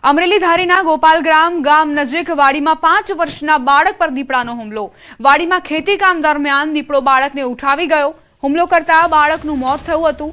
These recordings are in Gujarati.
અમરેલી ધારીના ગોપાલગ્રામ ગામ નજીક વાડીમાં 5 વર્ષના બાળક પર દીપડાનો હુમલો। વાડીમાં ખેતી કામ દરમિયાન દીપડો બાળકને ઉઠાવી ગયો। હુમલો કરતા બાળકનું મોત થયું હતું।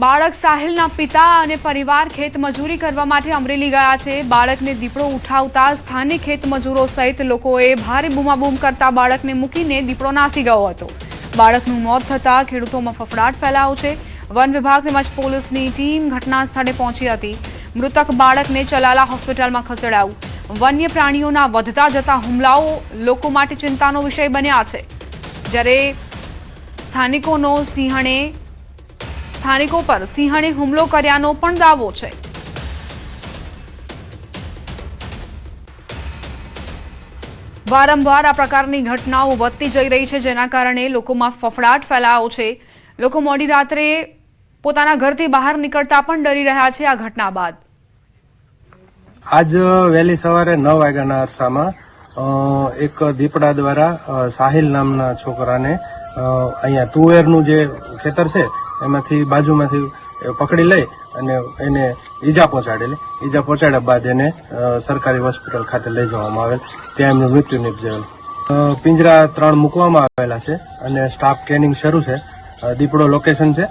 બાળક સાહિલના પિતા અને પરિવાર ખેતમજૂરી કરવા માટે અમરેલી ગયા છે। બાળકને દીપડો ઉઠાવતા સ્થાનિક ખેતમજૂરો સહિત લોકોએ ભારે બૂમાબૂમ કરતા બાળકને મૂકીને દીપડો નાસી ગયો હતો। બાળકનું મોત થતા ખેડૂતોમાં ફફડાટ ફેલાયો છે। વન વિભાગ તેમજ પોલીસની ટીમ ઘટના સ્થળે પહોંચી હતી। મૃતક બાળકને ચલાલા હોસ્પિટલમાં ખસેડાયું। વન્ય પ્રાણીઓના વધતા જતા હુમલાઓ લોકો માટે ચિંતાનો વિષય બન્યા છે, જ્યારે સ્થાનિકો પર સિંહણે હુમલો કર્યાનો પણ દાવો છે। વારંવાર આ પ્રકારની ઘટનાઓ વધતી જઈ રહી છે, જેના કારણે લોકોમાં ફફડાટ ફેલાયો છે। લોકો મોડી રાત્રે પોતાના ઘરથી બહાર નીકળતા પણ ડરી રહ્યા છે આ ઘટના બાદ। આજ વહેલી સવારે 9 વાગ્યાના અરસામાં એક દીપડા દ્વારા સાહિલ નામના છોકરાને અહીંયા તુવેરનું જે ખેતર છે એમાંથી બાજુમાંથી પકડી લઈ અને એને ઈજા પહોંચાડેલી। ઈજા પહોંચાડ્યા બાદ એને સરકારી હોસ્પિટલ ખાતે લઈ જવામાં આવેલ, ત્યાં એમનું મૃત્યુ નિપજેલ। પિંજરા 3 મૂકવામાં આવેલા છે અને સ્ટાફ સ્કેનિંગ શરૂ છે। દીપડો લોકેશન છે,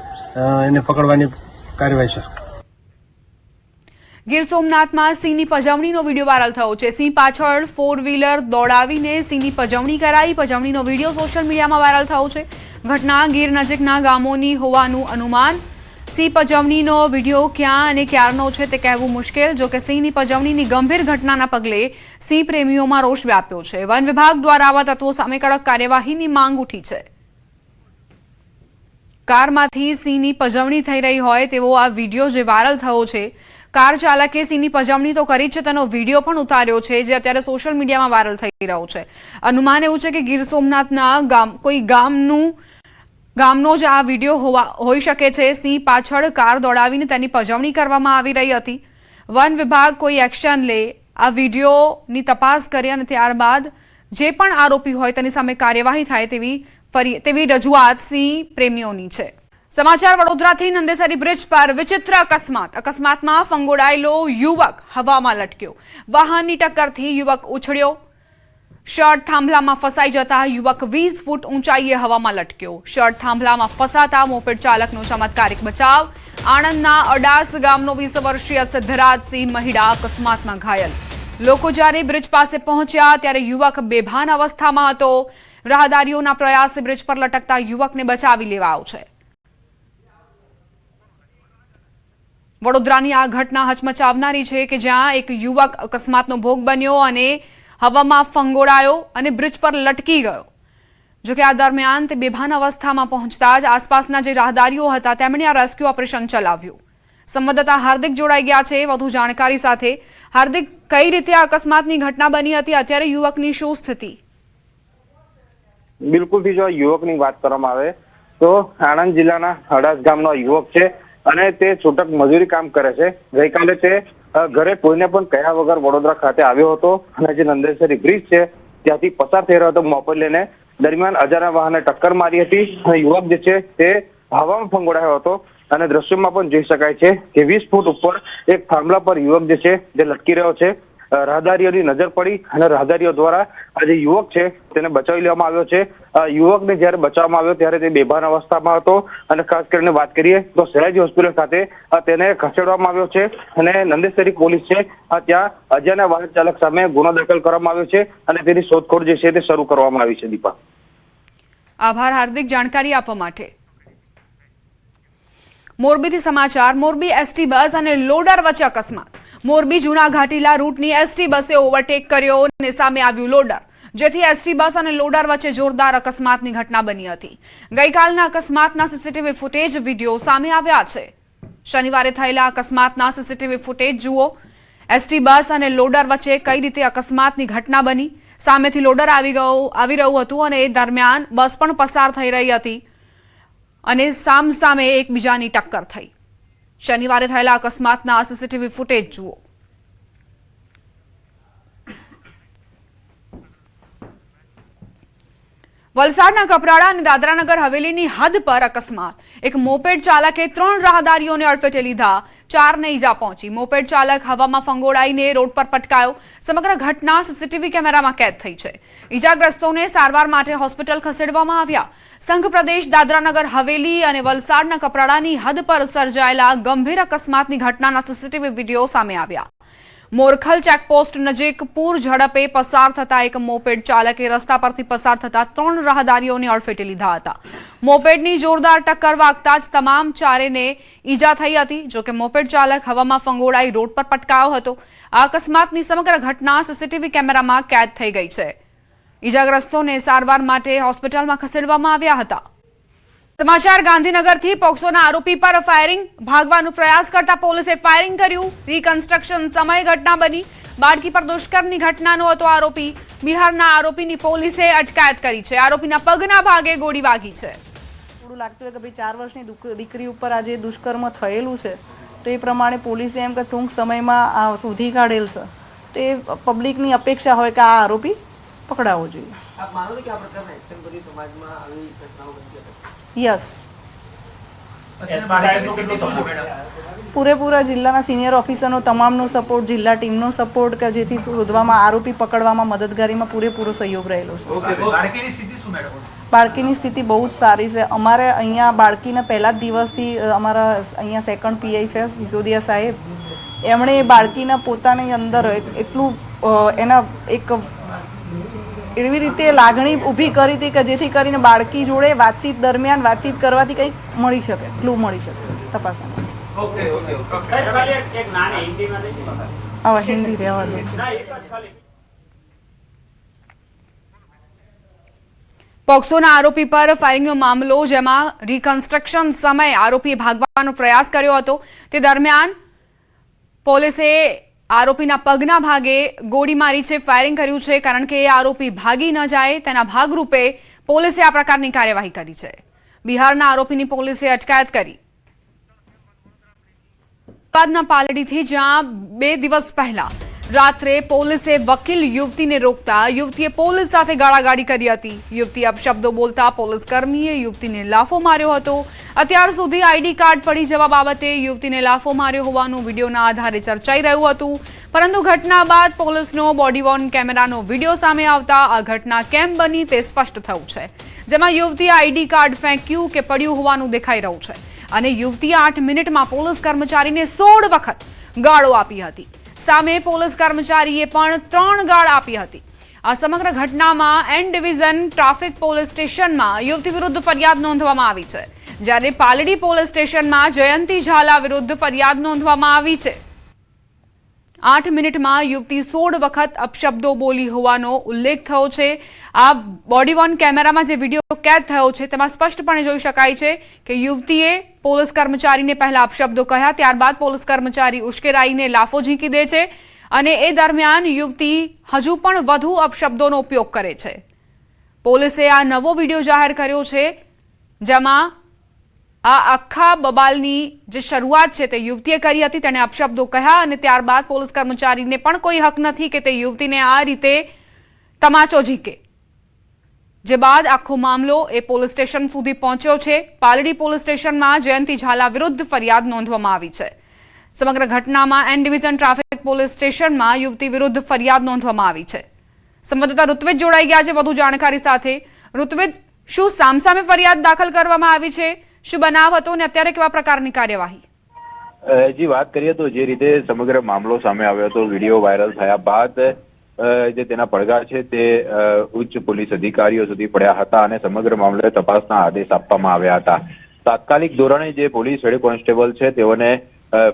એને પકડવાની કાર્યવાહી શરૂ। ગીર સોમનાથમાં સિંહની પજવણીનો વિડીયો વાયરલ થયો છે। સિંહ પાછળ 4 વ્હીલર દોડાવીને સિંહની પજવણી કરાઈ। પજવણીનો વિડીયો સોશિયલ મીડિયામાં વાયરલ થયો છે। ઘટના ગીર નજીકના ગામોની હોવાનું અનુમાન। સિંહ પજવણીનો વિડીયો ક્યાં અને ક્યારનો છે તે કહેવું મુશ્કેલ। જો કે સિંહની પજવણીની ગંભીર ઘટનાના પગલે સિંહ પ્રેમીઓમાં રોષ વ્યાપ્યો છે। વન વિભાગ દ્વારા આવા તત્વો સામે કડક કાર્યવાહીની માંગ ઉઠી છે। કારમાંથી સિંહની પજવણી થઈ રહી હોય તેવો આ વિડીયો જે વાયરલ થયો છે, કાર ચાલકે સિંહની પજવણી તો કરી છે, તેનો વિડીયો પણ ઉતાર્યો છે, જે અત્યારે સોશિયલ મીડિયામાં વાયરલ થઈ રહ્યો છે। અનુમાન એવું છે કે ગીર સોમનાથના કોઈ ગામનો જ આ વિડીયો હોઈ શકે છે। સિંહ પાછળ કાર દોડાવીને તેની પજવણી કરવામાં આવી રહી હતી। વન વિભાગ કોઈ એક્શન લે, આ વિડીયોની તપાસ કરે અને ત્યારબાદ જે પણ આરોપી હોય તેની સામે કાર્યવાહી થાય તેવી રજૂઆત સિંહ પ્રેમીઓની છે। સમાચાર વડોદરાથી। નંદેસરી બ્રિજ પર વિચિત્ર અકસ્માતમાં ફંગોળાયેલો યુવક હવામાં લટક્યો। વાહનની ટક્કરથી યુવક ઉછળ્યો। શર્ટ થાંભલામાં ફસાઈ જતા યુવક 20 ફૂટ ઊંચાઈએ હવામાં લટક્યો। શર્ટ થાંભલામાં ફસાતા મોપેડ ચાલકનો ચમત્કારિક બચાવ। આણંદના અડાસ ગામનો 20 વર્ષીય સિદ્ધરાજસિંહ મહિડા અકસ્માતમાં ઘાયલ। લોકો જ્યારે બ્રિજ પાસે પહોંચ્યા ત્યારે યુવક બેભાન અવસ્થામાં હતો। રાહદારીઓના પ્રયાસથી બ્રિજ પર લટકતા યુવકને બચાવી લેવાયો છે। વડોદરાની આ ઘટના હચમચાવનારી છે કે જ્યાં એક યુવક અકસ્માતનો ભોગ બન્યો અને હવામાં ફંગોળાયો અને બ્રિજ પર લટકી ગયો। જો કે આ દરમિયાન તે બેભાન અવસ્થામાં પહોંચતા જ આસપાસના જે રાહદારીઓ હતા તેમણે આ રેસ્ક્યુ ઓપરેશન ચલાવ્યું। સંવાદદાતા હાર્દિક જોડાઈ ગયા છે વધુ જાણકારી સાથે। હાર્દિક, કઈ રીતે આ અકસ્માતની ઘટના બની હતી? અત્યારે યુવકની શું સ્થિતિ? બિલકુલ, જો યુવકની વાત કરવામાં આવે તો આણંદ જિલ્લાના અડાસ ગામનો યુવક છે અને તે છૂટક મજૂરી કામ કરે છે। ગઈકાલે તે ઘરે કોઈને પણ કહ્યા વગર વડોદરા ખાતે આવ્યો હતો અને જે નંદેસરી બ્રિજ છે ત્યાંથી પસાર થઈ રહ્યો હતો મોપેડ લઈને। દરમિયાન અજાણ્યા વાહને ટક્કર મારી હતી અને યુવક જે છે તે હવામાં ફંગોળાયો હતો અને દ્રશ્યોમાં પણ જોઈ શકાય છે કે 20 ફૂટ ઉપર એક થાંભલા પર યુવક જે છે તે લટકી રહ્યો છે। રાહદારીઓની નજર પડી અને રાહદારીઓ દ્વારા આ જે યુવક છે તેને બચાવી લેવામાં આવ્યો છે। યુવકને જ્યારે બચાવવામાં આવ્યો ત્યારે તે બેભાન અવસ્થામાં હતો અને ખાસ કરીને વાત કરીએ તો સયાજી હોસ્પિટલ ખાતે તેને ખસેડવામાં આવ્યો છે અને નંદેસરી પોલીસ છે ત્યાં અજાણ્યા વાહન ચાલક સામે ગુનો દાખલ કરવામાં આવ્યો છે અને તેની શોધખોળ જે છે તે શરૂ કરવામાં આવી છે। દીપા, આભાર હાર્દિક જાણકારી આપવા માટે। મોરબીથી સમાચાર। મોરબી એસટી બસ અને લોડર વચ્ચે અકસ્માત। મોરબી જૂના ઘાટીલા રૂટની એસટી બસે ઓવરટેક કર્યો અને સામે આવ્યું લોડર, જેથી એસટી બસ અને લોડર વચ્ચે જોરદાર અકસ્માતની ઘટના બની હતી। ગઈકાલના અકસ્માતના સીસીટીવી ફૂટેજ વિડીયો સામે આવ્યા છે। શનિવારે થયેલા અકસ્માતના સીસીટીવી ફૂટેજ જુઓ। એસટી બસ અને લોડર વચ્ચે કઈ રીતે અકસ્માતની ઘટના બની। સામેથી લોડર આવી રહ્યું હતું અને એ દરમિયાન બસ પણ પસાર થઈ રહી હતી અને સામસામે એકબીજાની ટક્કર થઈ। શનિવારે થયેલા અકસ્માતના સીસીટીવી ફૂટેજ જુઓ। વલસાડના કપરાડા અને દાદરાનગર હવેલીની હદ પર અકસ્માત। એક મોપેડ ચાલકે 3 રાહદારીઓને અડફેટે લીધા। 4ને ઈજા પહોંચી। મોપેડ ચાલક હવામાં ફંગોળાઈને રોડ પર પટકાયો। સમગ્ર ઘટના સીસીટીવી કેમેરામાં કેદ થઈ છે। ઈજાગ્રસ્તોને સારવાર માટે હોસ્પિટલ ખસેડવામાં આવ્યા। સંઘ પ્રદેશ દાદરાનગર હવેલી અને વલસાડના કપરાડાની હદ પર સર્જાયેલા ગંભીર અકસ્માતની ઘટનાના સીસીટીવી વિડીયો સામે આવ્યા। મોરખલ ચેકપોસ્ટ નજીક પૂર ઝડપે પસાર થતા એક મોપેડ ચાલકે રસ્તા પરથી પસાર થતા 3 રાહદારીઓને અડફેટે લીધા હતા। મોપેડની જોરદાર ટક્કર વાગતા જ તમામ 4ને ઈજા થઈ હતી। જો કે મોપેડ ચાલક હવામાં ફંગોળાઈ રોડ પર પટકાયો હતો। આ અકસ્માતની સમગ્ર ઘટના સીસીટીવી કેમેરામાં કેદ થઈ ગઈ છે। ઈજાગ્રસ્તોને સારવાર માટે હોસ્પિટલમાં ખસેડવામાં આવ્યા હતા। સમાચાર ગાંધીનગરથી પોક્સોના આરોપી પર ફાયરિંગ ભાગવાનો પ્રયાસ કરતા પોલીસે ફાયરિંગ કર્યું। રીકન્સ્ટ્રક્શન સમયે ઘટના બની। બાળકી પર દુષ્કર્મની ઘટનાનો હતો આરોપી। બિહારના આરોપીની પોલીસે અટકાયત કરી છે। આરોપીના પગના ભાગે ગોળી વાગી છે। થોડું લાગતું હોય કે ભાઈ 4 વર્ષની દીકરી ઉપર આજે દુષ્કર્મ થયેલું છે તો એ પ્રમાણે પોલીસે એમ કે ટૂંક સમયમાં શોધી કાઢેલ છે તો એ પબ્લિકની અપેક્ષા હોય કે આ આરોપી પકડાવો જોઈએ। આપ માનો છો કે આ પ્રકારના એક્શન કરી સમાજમાં આવી ઘટનાઓ બનતી હતી? યસ, પૂરેપૂરા જિલ્લાના સિનિયર ઓફિસરનો તમામનો સપોર્ટ, જિલ્લા ટીમનો સપોર્ટ કે જેથી શોધવામાં આરોપી પકડવામાં મદદગારીમાં પૂરેપૂરો સહયોગ રહેલો છે। બાળકીની સ્થિતિ શું મેડમ? બાળકીની સ્થિતિ બહુ જ સારી છે। અમારે અહીંયા બાળકીના પહેલા જ દિવસથી અમારા અહીંયા સેકન્ડ પીઆઈ છે સિસોદિયા સાહેબ, એમણે બાળકીના પોતાની અંદર એટલું એના એક એવી રીતે લાગણી ઊભી કરી હતી કે જેથી કરીને બાળકી જોડે વાતચીત દરમિયાન વાતચીત કરવાથી કંઈક મળી શકે, ક્લુ મળી શકે તપાસમાં। હવે હિન્દી રહેવા દો। પોક્સોના આરોપી પર ફાયરિંગનો મામલો, જેમાં રીકન્સ્ટ્રક્શન સમયે આરોપીએ ભાગવાનો પ્રયાસ કર્યો હતો। તે દરમિયાન પોલીસે આરોપીના પગના ભાગે ગોળી મારી છે, ફાયરિંગ કર્યું છે, કારણ કે આરોપી ભાગી ન જાય તેના ભાગરૂપે પોલીસે આ પ્રકારની કાર્યવાહી કરી છે। બિહારના આરોપીની પોલીસે અટકાયત કરી। અમદાવાદના પાલડીથી જ્યાં 2 દિવસ પહેલા રાત્રે પોલીસે વકીલ યુવતીને રોકતા યુવતીએ પોલીસ સાથે ગાળાગાળી કરી હતી। યુવતી અપશબ્દો બોલતા પોલીસ કર્મીએ યુવતીને લાફો માર્યો હતો। અત્યાર સુધી આઈડી કાર્ડ પડી જવા બાબતે યુવતીને લાફો માર્યો હોવાનું વિડીયોના આધારે ચર્ચાઈ રહ્યું હતું, પરંતુ ઘટના બાદ પોલીસનો બોડી વોર્ન કેમેરાનો વિડીયો સામે આવતા આ ઘટના કેમ બની તે સ્પષ્ટ થયું છે, જેમાં યુવતીએ આઈડી કાર્ડ ફેંક્યું કે પડ્યું હોવાનું દેખાઈ રહ્યું છે અને યુવતીએ 8 મિનિટમાં પોલીસ કર્મચારીને 16 વખત ગાળો આપી હતી। સામે પોલીસ કર્મચારીએ પણ 3 ગાળ આપી હતી। આ સમગ્ર ઘટનામાં એન ડિવિઝન ટ્રાફિક પોલીસ સ્ટેશનમાં યુવતી વિરુદ્ધ ફરિયાદ નોંધવામાં આવી છે, જ્યારે પાલડી પોલીસ સ્ટેશનમાં જયંતી ઝાલા વિરુદ્ધ ફરિયાદ નોંધવામાં આવી છે। 8 મિનિટમાં યુવતી 16 વખત અપશબ્દો બોલી હોવાનો ઉલ્લેખ થયો છે। આ બોડી વોર્ન કેમેરામાં જે વિડીયો કેદ થયો છે તેમાં સ્પષ્ટપણે જોઈ શકાય છે કે યુવતીએ પોલીસ કર્મચારીને પહેલા અપશબ્દો કહ્યા, ત્યારબાદ પોલીસ કર્મચારી ઉશ્કેરાઈને લાફો ઝીંકી દે છે અને એ દરમિયાન યુવતી હજુ પણ વધુ અપશબ્દોનો ઉપયોગ કરે છે। પોલીસે આ નવો વિડીયો જાહેર કર્યો છે, જેમાં આ આખા બબાલની જે શરૂઆત છે તે યુવતીએ કરી હતી। તેણે અપશબ્દો કહ્યા અને ત્યારબાદ પોલીસ કર્મચારીને પણ કોઈ હક નથી કે તે યુવતીને આ રીતે તમાચો ઝીકે, જે બાદ આખો મામલો એ પોલીસ સ્ટેશન સુધી પહોંચ્યો છે। પાલડી પોલીસ સ્ટેશનમાં જયંતી ઝાલા વિરુદ્ધ ફરિયાદ નોંધવામાં આવી છે। સમગ્ર ઘટનામાં એન ડિવિઝન ટ્રાફિક પોલીસ સ્ટેશનમાં યુવતી વિરુદ્ધ ફરિયાદ નોંધવામાં આવી છે। સંવાદદાતા ઋત્વિજ જોડાઈ ગયા છે વધુ જાણકારી સાથે। ઋત્વિજ, શું સામસામે ફરિયાદ દાખલ કરવામાં આવી છે? શું બનાવ હતો અને અત્યારે કેવા પ્રકારની કાર્યવાહી? જી, વાત કરીએ તો જે રીતે સમગ્ર મામલો સામે આવ્યો હતો, વિડીયો વાયરલ થયા બાદ જે તેના પડઘા છે તે ઉચ્ચ પોલીસ અધિકારીઓ સુધી પડ્યા હતા અને સમગ્ર મામલે તપાસના આદેશ આપવામાં આવ્યા હતા। તાત્કાલિક ધોરણે જે પોલીસ હેડ કોન્સ્ટેબલ છે તેઓને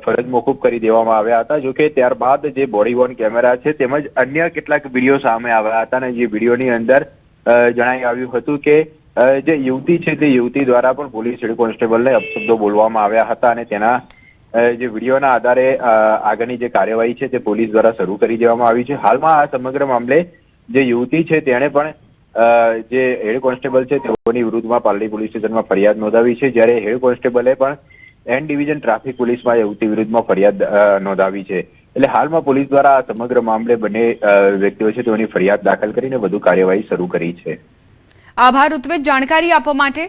ફરજ મોકૂફ કરી દેવામાં આવ્યા હતા। જોકે ત્યારબાદ જે બોડી વોર્ન કેમેરા છે તેમજ અન્ય કેટલાક વિડીયો સામે આવ્યા હતા અને જે વિડીયોની અંદર જણાઈ આવ્યું હતું કે જે યુવતી છે તે યુવતી દ્વારા પણ પોલીસ હેડ કોન્સ્ટેબલને અપશબ્દો બોલવામાં આવ્યા હતા અને તેના જે વિડીયોના આધારે આગળની જે કાર્યવાહી છે તે પોલીસ દ્વારા શરૂ કરી દેવામાં આવી છે। હાલમાં આ સમગ્ર મામલે જે યુવતી છે તેણે પણ જે હેડ કોન્સ્ટેબલ છે તેઓની વિરુદ્ધમાં પાલડી પોલીસ સ્ટેશનમાં ફરિયાદ નોંધાવી છે, જ્યારે હેડ કોન્સ્ટેબલે પણ એન ડિવિઝન ટ્રાફિક પોલીસમાં યુવતી વિરુદ્ધમાં ફરિયાદ નોંધાવી છે। એટલે હાલમાં પોલીસ દ્વારા આ સમગ્ર મામલે બંને વ્યક્તિઓ છે તેઓની ફરિયાદ દાખલ કરીને વધુ કાર્યવાહી શરૂ કરી છે। આભાર ઋત્વિજ, જાણકારી આપવા માટે।